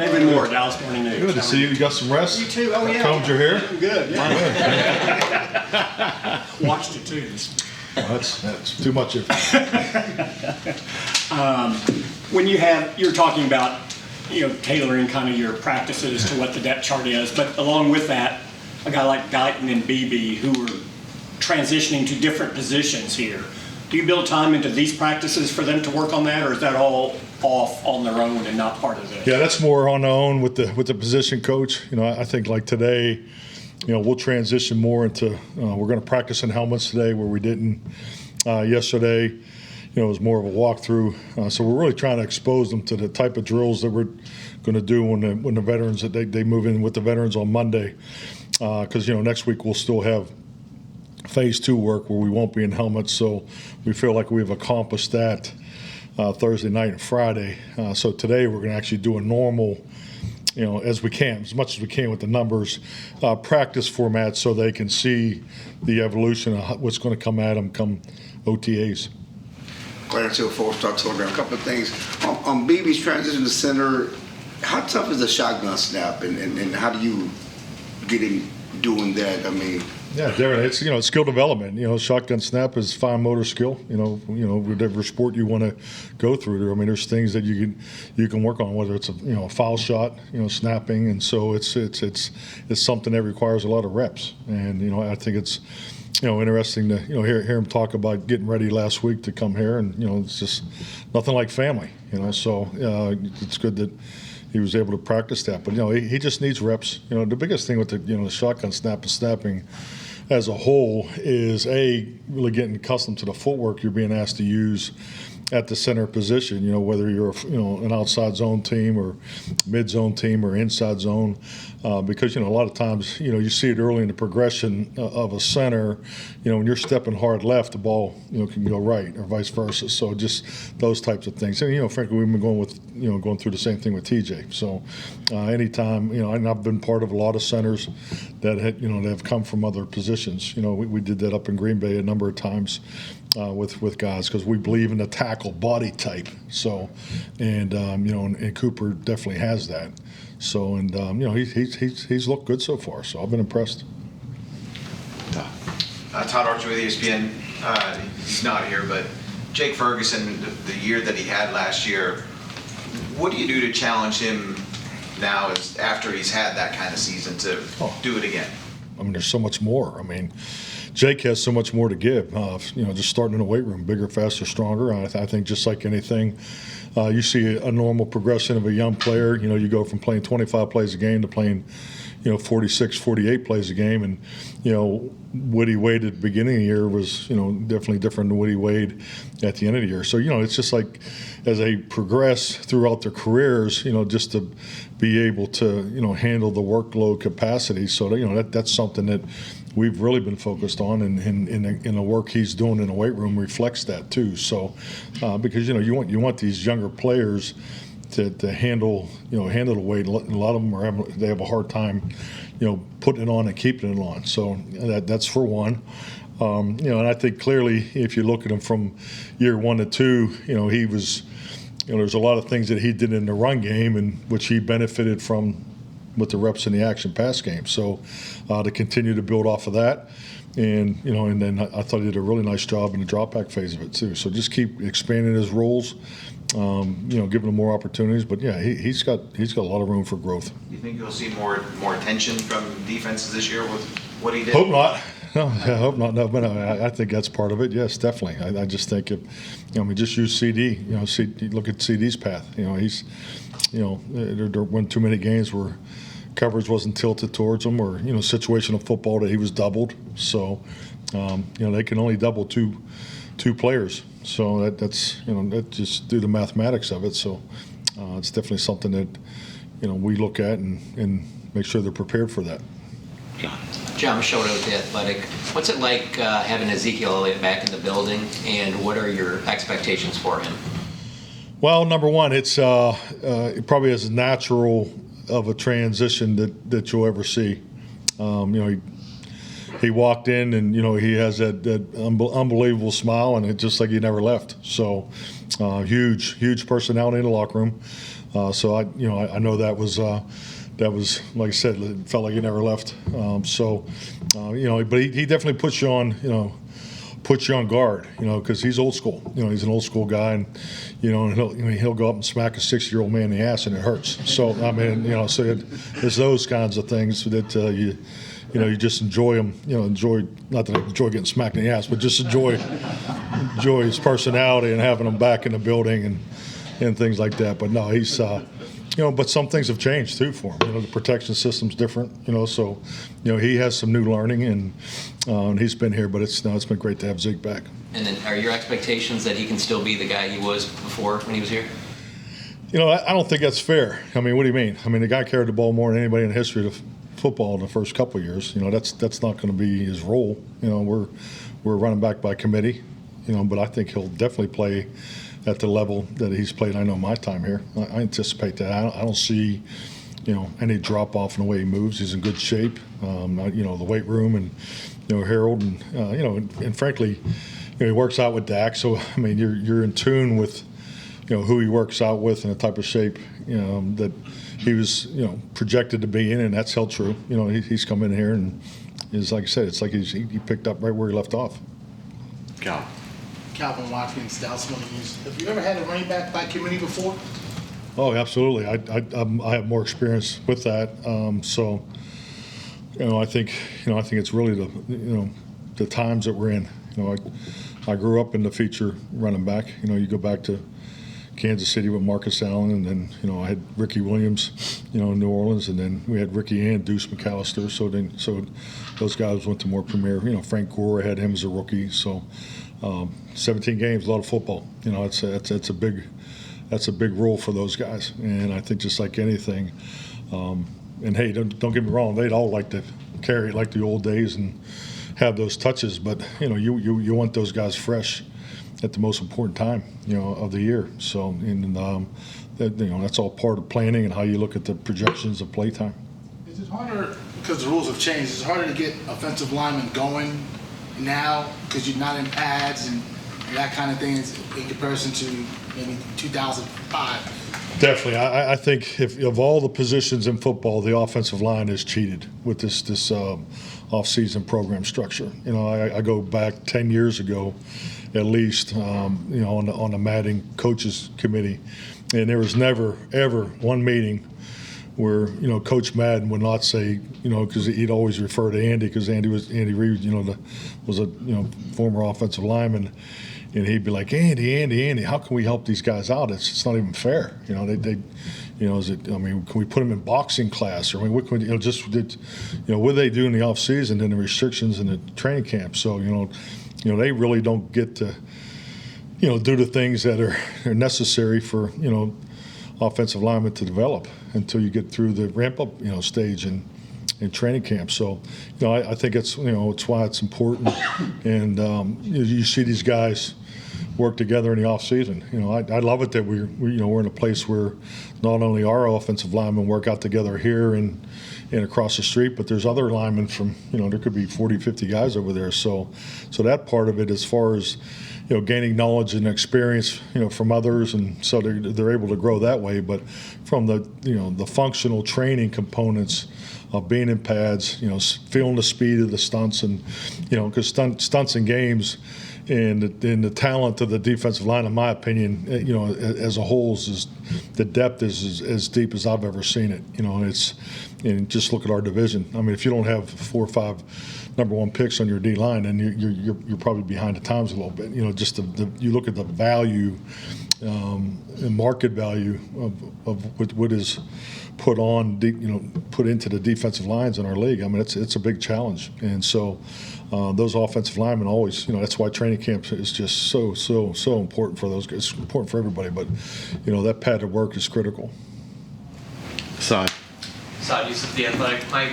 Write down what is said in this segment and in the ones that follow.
David Moore, Dallas Morning News. Good to see you. You got some rest? You too. Oh, yeah. Combed your hair? Good, yeah. Watched it too. Well, that's too much. When you're talking about, tailoring kind of your practices to what the depth chart is, but along with that, a guy like Guyton and BB who are transitioning to different positions here. Do you build time into these practices for them to work on that, or is that all off on their own and not part of this? Yeah, that's more on their own with the position coach. I think like today, we'll transition more into we're going to practice in helmets today where we didn't yesterday. It was more of a walkthrough. So we're really trying to expose them to the type of drills that we're going to do when the veterans that they move in with the veterans on Monday. Because next week we'll still have phase 2 work where we won't be in helmets. So we feel like we've accomplished that Thursday night and Friday. So today we're going to actually do a normal, as we can, as much as we can with the numbers, practice format so they can see the evolution of what's going to come at them come OTAs. Clarence Hill, four-star telegram. A couple of things. On BB's transition to center, how tough is the shotgun snap, and how do you get him doing that? Yeah, Darren, it's skill development. Shotgun snap is fine motor skill. Whatever sport you want to go through. There's things that you can work on, whether it's a foul shot, snapping, and so it's something that requires a lot of reps. And I think it's interesting to hear him talk about getting ready last week to come here, and it's just nothing like family. So it's good that he was able to practice that. But he just needs reps. The biggest thing with the shotgun snap and snapping as a whole is really getting accustomed to the footwork you're being asked to use at the center position, whether you're an outside zone team or mid zone team or inside zone, because a lot of times you see it early in the progression of a center. When you're stepping hard left, the ball can go right or vice versa. So just those types of things. And frankly, we've been going through the same thing with TJ. So anytime and I've been part of a lot of centers that have come from other positions. We did that up in Green Bay a number of times. With guys, because we believe in the tackle body type. So, and Cooper definitely has that. So, and he's looked good so far. So I've been impressed. Todd Archer with ESPN. He's not here, but Jake Ferguson, the year that he had last year, what do you do to challenge him now after he's had that kind of season to do it again? There's so much more. Jake has so much more to give. Just starting in the weight room, bigger, faster, stronger. I think just like anything, you see a normal progression of a young player. You go from playing 25 plays a game to playing, 46, 48 plays a game. And, what he weighed at the beginning of the year was, definitely different than what he weighed at the end of the year. So, it's just like as they progress throughout their careers, just to be able to, handle the workload capacity. So, that's something that we've really been focused on, and in the work he's doing in the weight room reflects that too. So, because you want these younger players to handle the weight. A lot of them they have a hard time, putting it on and keeping it on. So that's for one. And I think clearly if you look at him from year 1 to 2, he was, there's a lot of things that he did in the run game, and which he benefited from with the reps in the action pass game. So to continue to build off of that, and and then I thought he did a really nice job in the drop back phase of it too. So just keep expanding his roles, giving him more opportunities. But yeah, he's got a lot of room for growth. You think you'll see more attention from defenses this year with what he did? Hope not. No, I hope not. No, but I think that's part of it. Yes, definitely. I just think if just use CD. Look at CD's path. He's there weren't too many games where coverage wasn't tilted towards him, or situational football that he was doubled. So they can only double two players. So that's that just do the mathematics of it. So it's definitely something that we look at and make sure they're prepared for that. John Machota with The Athletic. What's it like having Ezekiel Elliott back in the building, and what are your expectations for him? Well, number one, it's probably as natural of a transition that you'll ever see. He walked in, and he has that unbelievable smile, and it's just like he never left. So huge personality in the locker room. So I know that was like I said, it felt like he never left. But he definitely puts you on guard, because he's old school. He's an old school guy, and he'll go up and smack a 60-year-old man in the ass, and it hurts. So it's those kinds of things that you just enjoy him. Not that I enjoy getting smacked in the ass, but just enjoy his personality and having him back in the building and things like that. But no, he's. But some things have changed too for him. The protection system's different. So he has some new learning, and he's been here. But it's been great to have Zeke back. And then, are your expectations that he can still be the guy he was before when he was here? I don't think that's fair. What do you mean? The guy carried the ball more than anybody in the history of football in the first couple of years. That's not going to be his role. We're running back by committee. But I think he'll definitely play at the level that he's played. I know my time here. I anticipate that. I don't see, any drop off in the way he moves. He's in good shape. The weight room and Harold and frankly, he works out with Dak. So you're in tune with who he works out with and the type of shape that he was projected to be in, and that's held true. He's come in here and is, like I said, it's like he picked up right where he left off. Calvin Watkins, Dallas Williams. Have you ever had a running back by committee before? Oh, absolutely. I have more experience with that. I think it's really the times that we're in. I grew up in the feature running back. You go back to Kansas City with Marcus Allen, and then I had Ricky Williams, in New Orleans, and then we had Ricky and Deuce McAllister. So those guys went to more premier. Frank Gore, I had him as a rookie. So 17 games, a lot of football. It's a big role for those guys, and I think just like anything. And hey, don't get me wrong, they'd all like to carry it like the old days and have those touches, but you want those guys fresh at the most important time of the year. So that's all part of planning and how you look at the projections of play time. Is it harder, because the rules have changed, is it harder to get offensive linemen going now because you're not in pads and that kind of thing in comparison to maybe 2005? Definitely. I think if of all the positions in football, the offensive line is cheated with this off-season program structure. I go back 10 years ago at least, on the Madden coaches committee, and there was never, ever one meeting where Coach Madden would not say, because he'd always refer to Andy, because Andy Reid, was a former offensive lineman, and he'd be like, Andy, how can we help these guys out? It's not even fair. Can we put them in boxing class, or what can we, what do they do in the off season and the restrictions in the training camp? So they really don't get to do the things that are necessary for offensive linemen to develop until you get through the ramp up stage in training camp. So I think it's it's why it's important, and you see these guys work together in the off season. I love it that we're in a place where not only our offensive linemen work out together here and across the street, but there's other linemen from there could be 40, 50 guys over there. So that part of it, as far as gaining knowledge and experience from others, and so they're able to grow that way. But from the functional training components of being in pads, feeling the speed of the stunts, and because stunts in games and the talent of the defensive line, in my opinion, as a whole, is the depth is as deep as I've ever seen it. And just look at our division. If you don't have 4 or 5 number 1 picks on your D line, then you're probably behind the times a little bit. Just you look at the value and market value of what is put into the defensive lines in our league. It's a big challenge, and so those offensive linemen always, that's why training camp is just so important for those guys. It's important for everybody, but that padded work is critical. Saad Yusuf, The Athletic. Mike,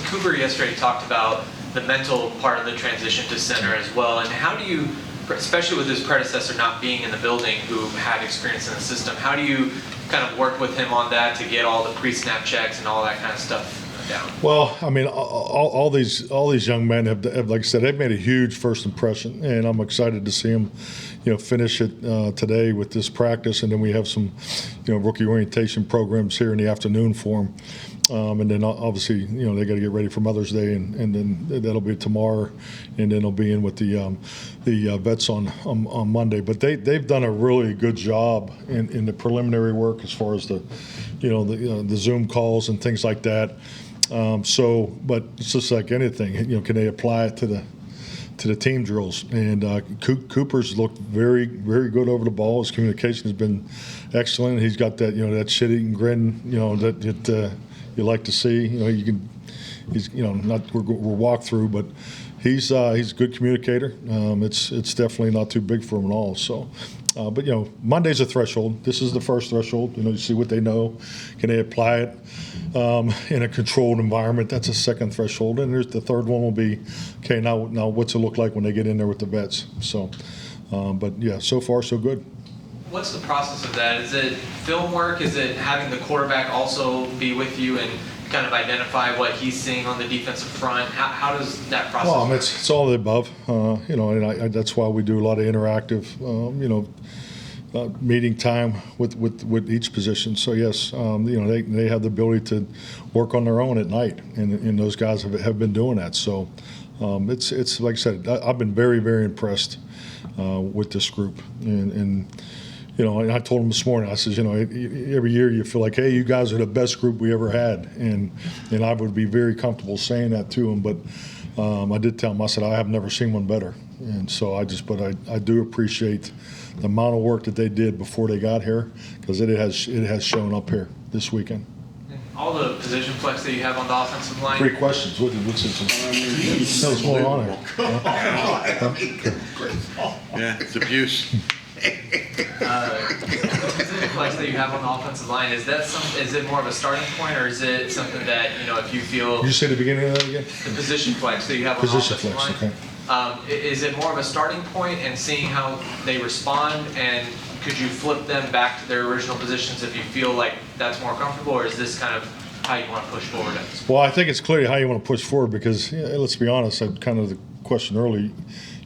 Cooper yesterday talked about the mental part of the transition to center as well, and how do you, especially with his predecessor not being in the building who had experience in the system, how do you kind of work with him on that to get all the pre-snap checks and all that kind of stuff down? Well, I mean, all these young men have, like I said, they've made a huge first impression, and I'm excited to see them, finish it today with this practice, and then we have some, rookie orientation programs here in the afternoon for them. And then obviously, they got to get ready for Mother's Day, and then that'll be tomorrow, and then they'll be in with the vets on Monday. But they've done a really good job in the preliminary work as far as the Zoom calls and things like that. But it's just like anything, can they apply it to the team drills? And Cooper's looked very, very good over the ball. His communication has been excellent. He's got that, that shit-eating grin, that you like to see. He's not we're walk through, but he's a good communicator. It's definitely not too big for him at all. So, but Monday's a threshold. This is the first threshold. You see what they know. Can they apply it in a controlled environment? That's a second threshold, and the third one will be, okay, now what's it look like when they get in there with the vets? So, but yeah, so far so good. What's the process of that? Is it film work? Is it having the quarterback also be with you and kind of identify what he's seeing on the defensive front? How does that process work? Work? It's all of the above, and that's why we do a lot of interactive, meeting time with each position. So yes, they have the ability to work on their own at night, and those guys have been doing that. So it's like I said, I've been very, very impressed with this group, and I told him this morning, I said, every year you feel like, hey, you guys are the best group we ever had. And I would be very comfortable saying that to him. But I did tell him, I said, I have never seen one better. And so I do appreciate the amount of work that they did before they got here, because it has shown up here this weekend. All the position flex that you have on the offensive line. Great questions. What's going on here? Yeah, it's abuse. The position flex that you have on the offensive line, is it more of a starting point, or is it something that, if you feel... Did you say the beginning of that again? The position flex that you have on Position the offensive flex, line. okay. Is it more of a starting point and seeing how they respond, and could you flip them back to their original positions if you feel like that's more comfortable, or is this kind of how you want to push forward at this point? Well, I think it's clearly how you want to push forward, because let's be honest, I kind of the question early,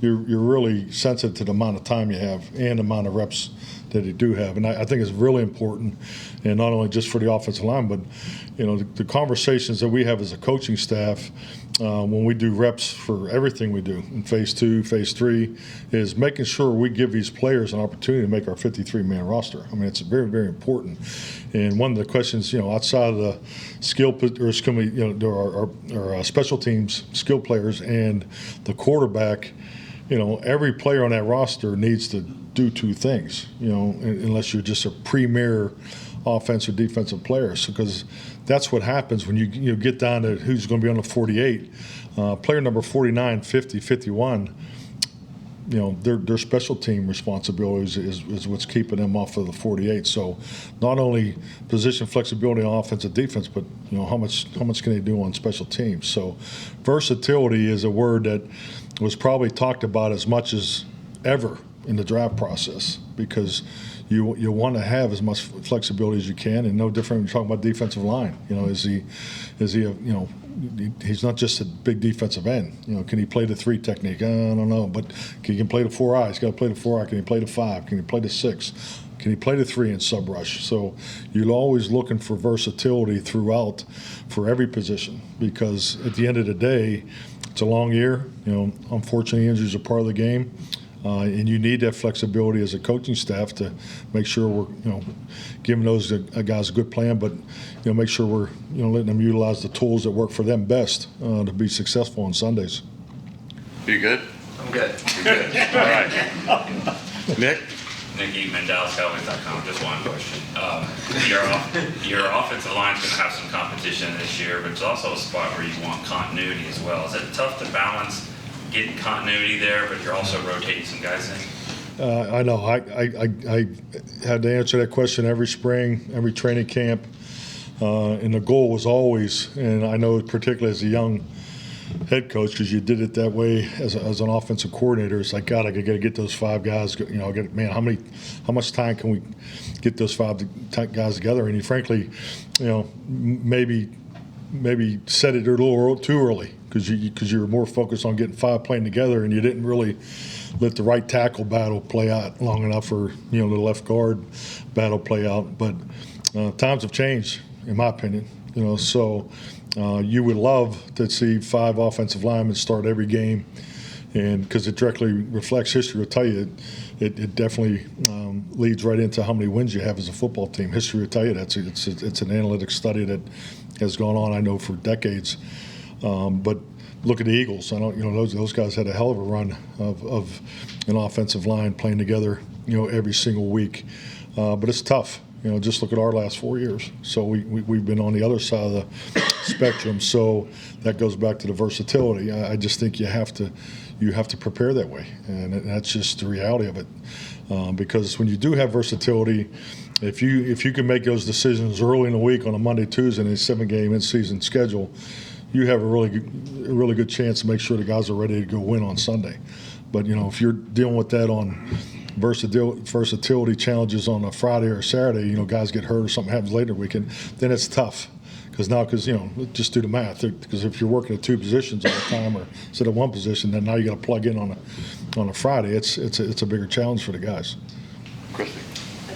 you're really sensitive to the amount of time you have and the amount of reps that you do have. And I think it's really important, and not only just for the offensive line, but the conversations that we have as a coaching staff when we do reps for everything we do in phase 2, phase 3, is making sure we give these players an opportunity to make our 53-man roster. I mean, it's very, very important. And one of the questions, outside of the skill, or it's going to be, our special teams skill players and the quarterback, every player on that roster needs to do two things, unless you're just a premier offensive or defensive player. Because that's what happens when you get down to who's going to be on the 48. Player number 49, 50, 51, their special team responsibilities is what's keeping them off of the 48. So not only position flexibility on offense and defense, but how much can they do on special teams? So versatility is a word that was probably talked about as much as ever in the draft process, because you want to have as much flexibility as you can, and no different when you're talking about defensive line. Is he he's not just a big defensive end. Can he play the 3 technique? I don't know, but he can play the 4-eye. He's got to play the 4-eye. Can he play the 5? Can he play the 6? Can he play the 3 in sub rush? So you're always looking for versatility throughout for every position, because at the end of the day, it's a long year. Unfortunately, injuries are part of the game. And you need that flexibility as a coaching staff to make sure we're, giving those guys a good plan, but make sure we're, letting them utilize the tools that work for them best to be successful on Sundays. You good? I'm good. You're good. All right. Nick? Nick Eatman, DallasCowboys.com. Just one question. Your offensive line's going to have some competition this year, but it's also a spot where you want continuity as well. Is it tough to balance getting continuity there, but you're also rotating some guys in? I know. I had to answer that question every spring, every training camp, and the goal was always, and I know particularly as a young head coach, because you did it that way as an offensive coordinator, it's like, God, I got to get those 5 guys. How much time can we get those 5 guys together? And frankly, maybe maybe set it a little too early because you were more focused on getting 5 playing together, and you didn't really let the right tackle battle play out long enough, or the left guard battle play out. But times have changed, in my opinion. So you would love to see 5 offensive linemen start every game, and because it directly reflects history. Will tell you it definitely leads right into how many wins you have as a football team. History will tell you that. It's an analytic study that has gone on, I know, for decades. But look at the Eagles. I don't, those guys had a hell of a run of an offensive line playing together, every single week. But it's tough. Just look at our last 4 years. So we've been on the other side of the spectrum. So that goes back to the versatility. I just think you have to prepare that way, and that's just the reality of it. Because when you do have versatility, if you can make those decisions early in the week on a Monday, Tuesday, in a 7-game in-season schedule, you have a really good chance to make sure the guys are ready to go win on Sunday. But if you're dealing with that on versatility challenges on a Friday or a Saturday, guys get hurt or something happens later in the weekend, then it's tough. Because just do the math. Because if you're working at 2 positions all the time, or instead of 1 position, then now you got to plug in on a Friday. It's a bigger challenge for the guys. Christy.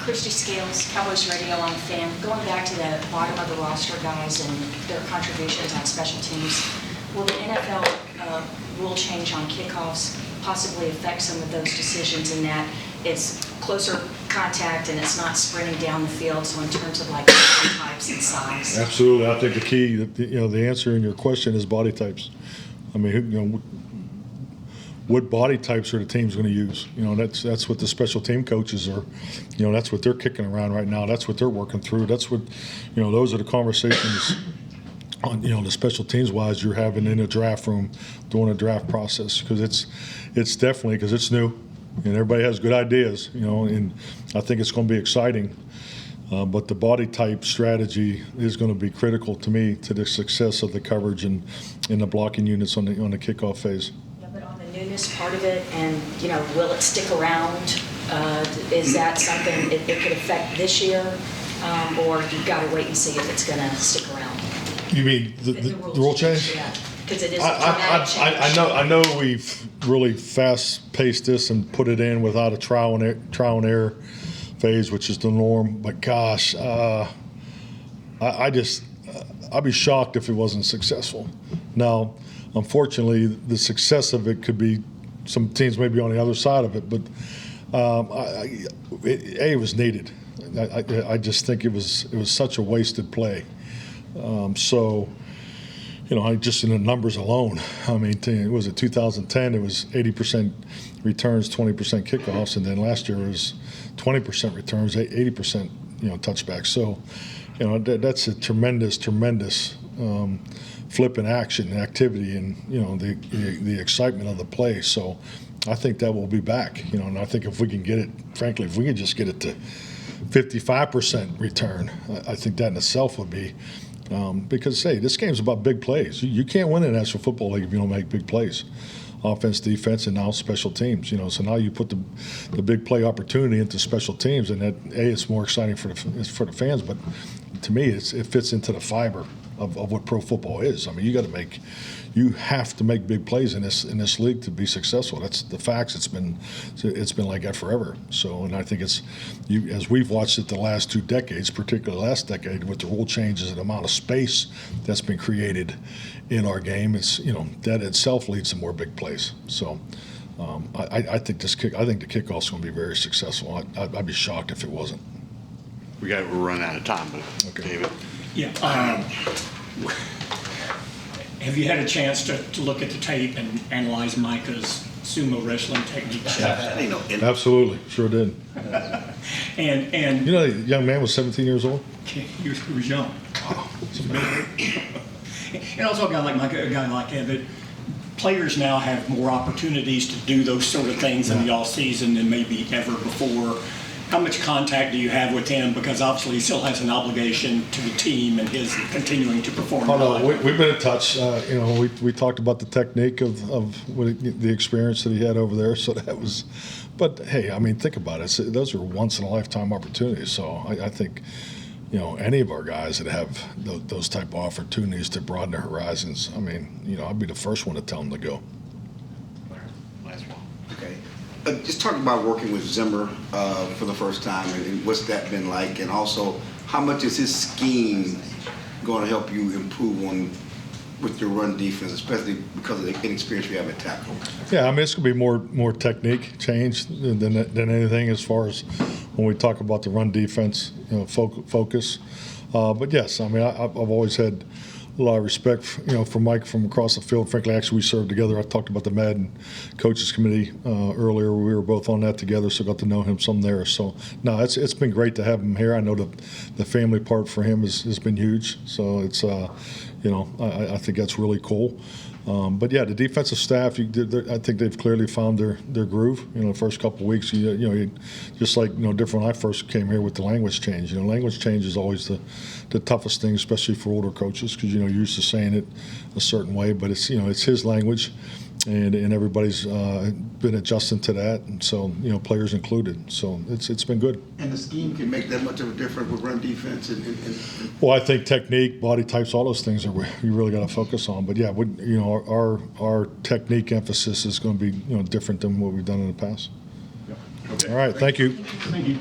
Christy Scales, Cowboys Radio on Fan. Going back to the bottom of the roster guys and their contributions on special teams, will the NFL rule change on kickoffs possibly affect some of those decisions in that it's closer contact and it's not sprinting down the field? So in terms of like body types and size. Absolutely, I think the key, the answer in your question is body types. I mean, what body types are the teams going to use? That's what the special team coaches are. That's what they're kicking around right now. That's what they're working through. That's what, those are the conversations on, the special teams wise you're having in a draft room during a draft process, because it's definitely, because it's new and everybody has good ideas, and I think it's going to be exciting. But the body type strategy is going to be critical to me to the success of the coverage and in the blocking units on the kickoff phase. But on the newness part of it, and will it stick around? Is that something it could affect this year, or you've got to wait and see if it's going to stick around? You mean the rule change? Yeah, because it is a dramatic change. I know we've really fast-paced this and put it in without a trial and error phase, which is the norm. But gosh, I'd be shocked if it wasn't successful. Now, unfortunately, the success of it could be some teams may be on the other side of it, but it was needed. I just think it was such a wasted play. So, just in the numbers alone, I mean, it was 2010, it was 80% returns, 20% kickoffs, and then last year it was 20% returns, 80% touchbacks. So, that's a tremendous flip in action and activity, and the excitement of the play. So, I think that will be back. And I think if we can get it, frankly, if we can just get it to 55% return, I think that in itself would be. Because, hey, this game's about big plays. You can't win in the National Football League if you don't make big plays. Offense, defense, and now special teams. So now you put the big play opportunity into special teams, and that, it's more exciting for the fans. But to me, it fits into the fiber of what pro football is. I mean, you have to make big plays in this league to be successful. That's the facts. It's been like that forever. So, and I think as we've watched it the last 2 decades, particularly last decade, with the rule changes and the amount of space that's been created in our game, it's that itself leads to more big plays. So, I think the kickoff's going to be very successful. I'd be shocked if it wasn't. We're running out of time, but Okay. David. Yeah. Have you had a chance to look at the tape and analyze Micah's sumo wrestling techniques? Absolutely, sure did. And The young man was 17 years old. he was young. And also a guy like Micah, a guy like Evan, players now have more opportunities to do those sort of things in the off season than maybe ever before. How much contact do you have with him? Because obviously he still has an obligation to the team and his continuing to perform. Oh, no, we've been in touch. We talked about the technique of the experience that he had over there. So that was, but hey, I mean, think about it. Those are once in a lifetime opportunities. So I think any of our guys that have those type of opportunities to broaden their horizons. I mean, I'd be the first one to tell them to go. Last one. Okay. Just talking about working with Zimmer for the first time, and what's that been like, and also how much is his scheme going to help you improve with your run defense, especially because of the inexperience you have at tackle? Yeah, I mean, it's going to be more technique change than anything as far as when we talk about the run defense, focus. But yes, I mean, I've always had a lot of respect, for Mike from across the field. Frankly, actually, we served together. I talked about the Madden Coaches Committee earlier. We were both on that together, so got to know him some there. So, no, it's been great to have him here. I know the family part for him has been huge. So it's, I think that's really cool. But yeah, the defensive staff, I think they've clearly found their groove. The first couple of weeks, just like different when I first came here with the language change. Language change is always the toughest thing, especially for older coaches, because you're used to saying it a certain way. But it's it's his language, and everybody's been adjusting to that, and so players included. So it's been good. And the scheme can make that much of a difference with run defense. Well, I think technique, body types, all those things are you really got to focus on. But yeah, our technique emphasis is going to be different than what we've done in the past. Okay. All right, thank you. Thank you.